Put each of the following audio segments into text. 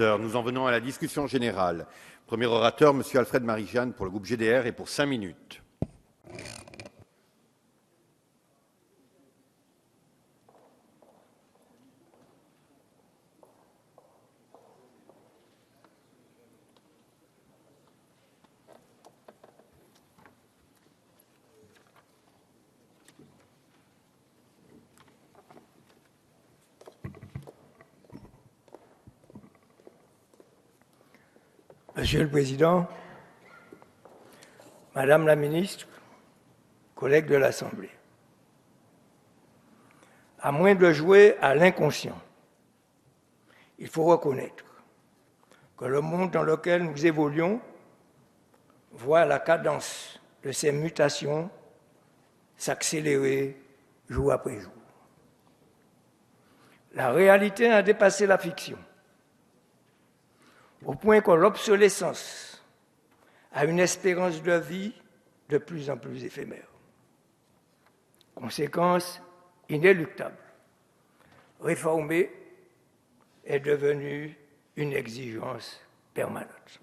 Nous en venons à la discussion générale. Premier orateur, M. Alfred Marie-Jeanne pour le groupe GDR et pour 5 minutes. Monsieur le Président, Madame la Ministre, collègues de l'Assemblée, à moins de jouer à l'inconscient, il faut reconnaître que le monde dans lequel nous évoluons voit la cadence de ces mutations s'accélérer jour après jour. La réalité a dépassé la fiction, au point que l'obsolescence a une espérance de vie de plus en plus éphémère. Conséquence inéluctable, réformer est devenu une exigence permanente.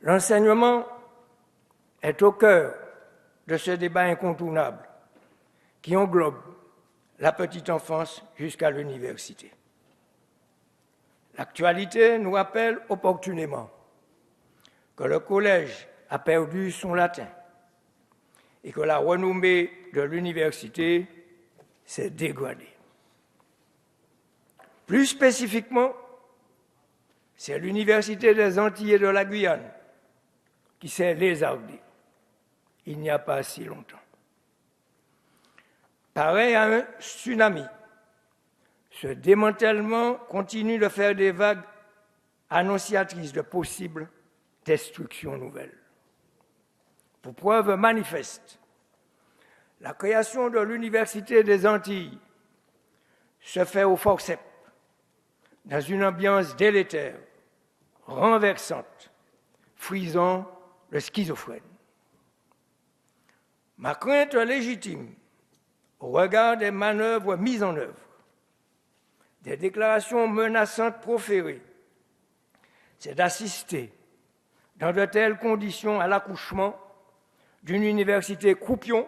L'enseignement est au cœur de ce débat incontournable qui englobe la petite enfance jusqu'à l'université. L'actualité nous rappelle opportunément que le collège a perdu son latin et que la renommée de l'université s'est dégradée. Plus spécifiquement, c'est l'Université des Antilles et de la Guyane qui s'est lézardée il n'y a pas si longtemps. Pareil à un tsunami, ce démantèlement continue de faire des vagues annonciatrices de possibles destructions nouvelles. Pour preuve manifeste, la création de l'Université des Antilles se fait au forceps, dans une ambiance délétère, renversante, frisant le schizophrène. Ma crainte légitime, au regard des manœuvres mises en œuvre, des déclarations menaçantes proférées, c'est d'assister dans de telles conditions à l'accouchement d'une université croupion,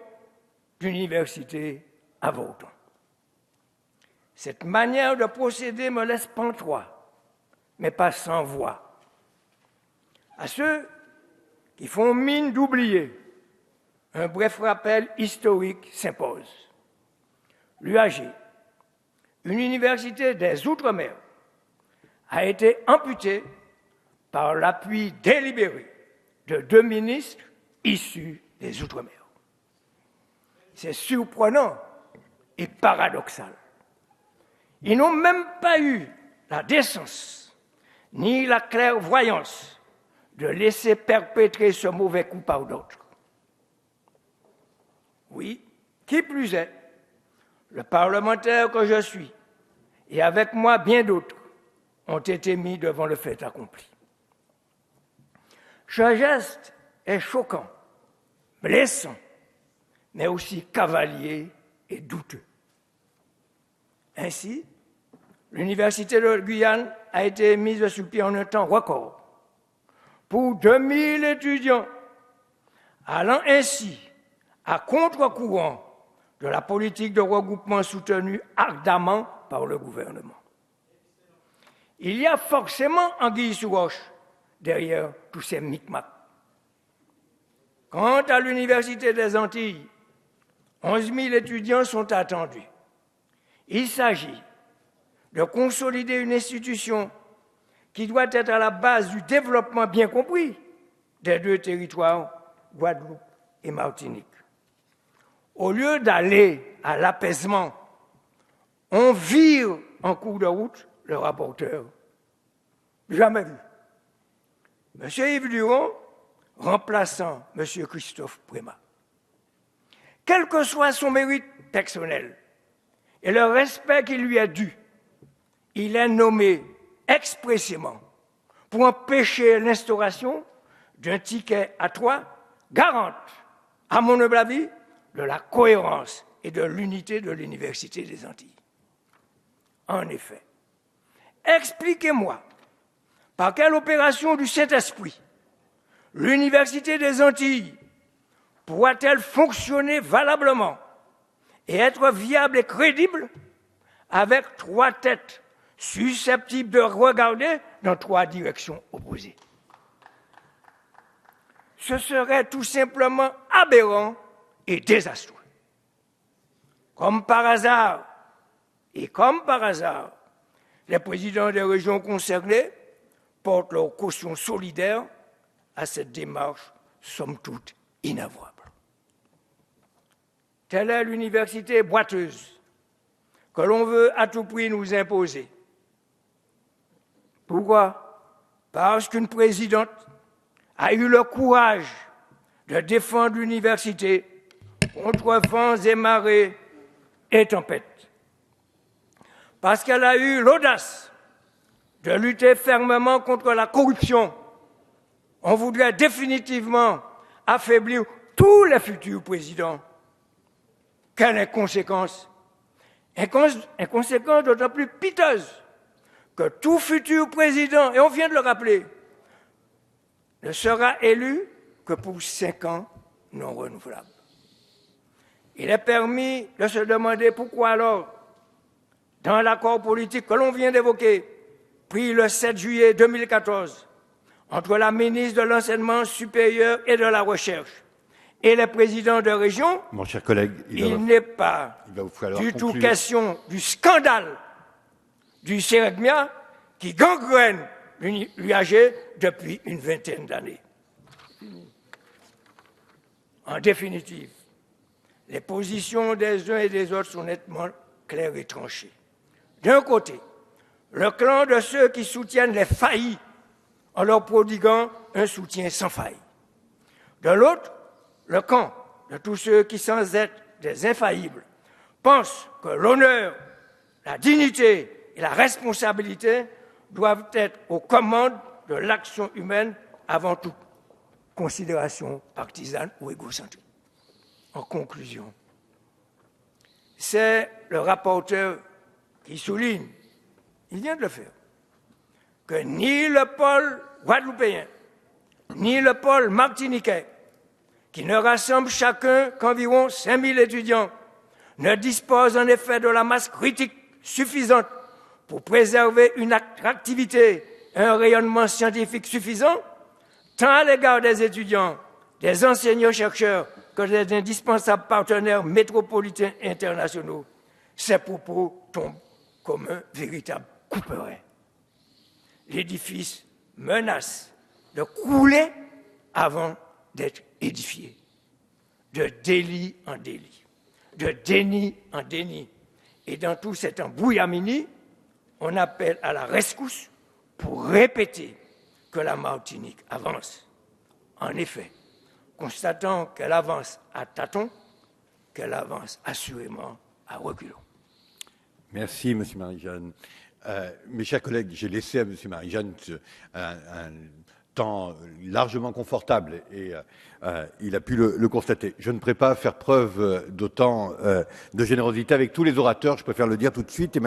d'une université avorton. Cette manière de procéder me laisse pantois, mais pas sans voix. À ceux qui font mine d'oublier, un bref rappel historique s'impose. L'UAG, une université des Outre-mer, a été amputée par l'appui délibéré de 2 ministres issus des Outre-mer. C'est surprenant et paradoxal. Ils n'ont même pas eu la décence ni la clairvoyance de laisser perpétrer ce mauvais coup par d'autres. Oui, qui plus est, le parlementaire que je suis, et avec moi bien d'autres, ont été mis devant le fait accompli. Ce geste est choquant, blessant, mais aussi cavalier et douteux. Ainsi, l'Université de Guyane a été mise sur pied en un temps record pour 2000 étudiants, allant ainsi à contre-courant de la politique de regroupement soutenue ardemment par le gouvernement. Il y a forcément anguille sous roche derrière tous ces micmacs. Quant à l'Université des Antilles, 11 000 étudiants sont attendus. Il s'agit de consolider une institution qui doit être à la base du développement bien compris des 2 territoires, Guadeloupe et Martinique. Au lieu d'aller à l'apaisement, on vire en cours de route le rapporteur. Jamais vu. M. Yves Duron, remplaçant M. Christophe Prémat. Quel que soit son mérite personnel et le respect qui lui est dû, il est nommé expressément pour empêcher l'instauration d'un ticket à 3 garante, à mon humble avis, de la cohérence et de l'unité de l'Université des Antilles. En effet, expliquez-moi, par quelle opération du Saint-Esprit l'Université des Antilles pourra-t-elle fonctionner valablement et être viable et crédible avec 3 têtes susceptibles de regarder dans 3 directions opposées? Ce serait tout simplement aberrant et désastreux. Comme par hasard, les présidents des régions concernées portent leur caution solidaire à cette démarche, somme toute, inavouable. Telle est l'université boiteuse que l'on veut à tout prix nous imposer. Pourquoi? Parce qu'une présidente a eu le courage de défendre l'université contre vents et marées et tempêtes. Parce qu'elle a eu l'audace de lutter fermement contre la corruption. On voudrait définitivement affaiblir tous les futurs présidents. Quelle inconséquence! Inconséquence d'autant plus piteuse que tout futur président, et on vient de le rappeler, ne sera élu que pour 5 ans non renouvelables. Il est permis de se demander pourquoi alors, dans l'accord politique que l'on vient d'évoquer, pris le 7 juillet 2014, entre la ministre de l'Enseignement supérieur et de la Recherche et les présidents de région, mon cher collègue, il n'est pas du tout question du scandale du CEREGMIA qui gangrène l'UAG depuis une 20aine d'années. En définitive, les positions des uns et des autres sont nettement claires et tranchées. D'un côté, le clan de ceux qui soutiennent les faillis en leur prodiguant un soutien sans faille. De l'autre, le camp de tous ceux qui, sans être des infaillibles, pensent que l'honneur, la dignité et la responsabilité doivent être aux commandes de l'action humaine avant toute considération partisane ou égocentrique. En conclusion, c'est le rapporteur qui souligne, il vient de le faire, que ni le pôle guadeloupéen, ni le pôle martiniquais, qui ne rassemble chacun qu'environ 5000 étudiants, ne disposent en effet de la masse critique suffisante pour préserver une attractivité et un rayonnement scientifique suffisant, tant à l'égard des étudiants, des enseignants-chercheurs que des indispensables partenaires métropolitains et internationaux. Ces propos tombent comme un véritable couperet. L'édifice menace de couler avant d'être édifié. De délit en délit, de déni en déni. Et dans tout cet embrouillamini, on appelle à la rescousse pour répéter que la Martinique avance. En effet, constatant qu'elle avance à tâtons, qu'elle avance assurément à reculons. Merci, M. Marie-Jeanne. Mes chers collègues, j'ai laissé à M. Marie-Jeanne un temps largement confortable et il a pu le constater. Je ne pourrais pas faire preuve d'autant de générosité avec tous les orateurs, je préfère le dire tout de suite.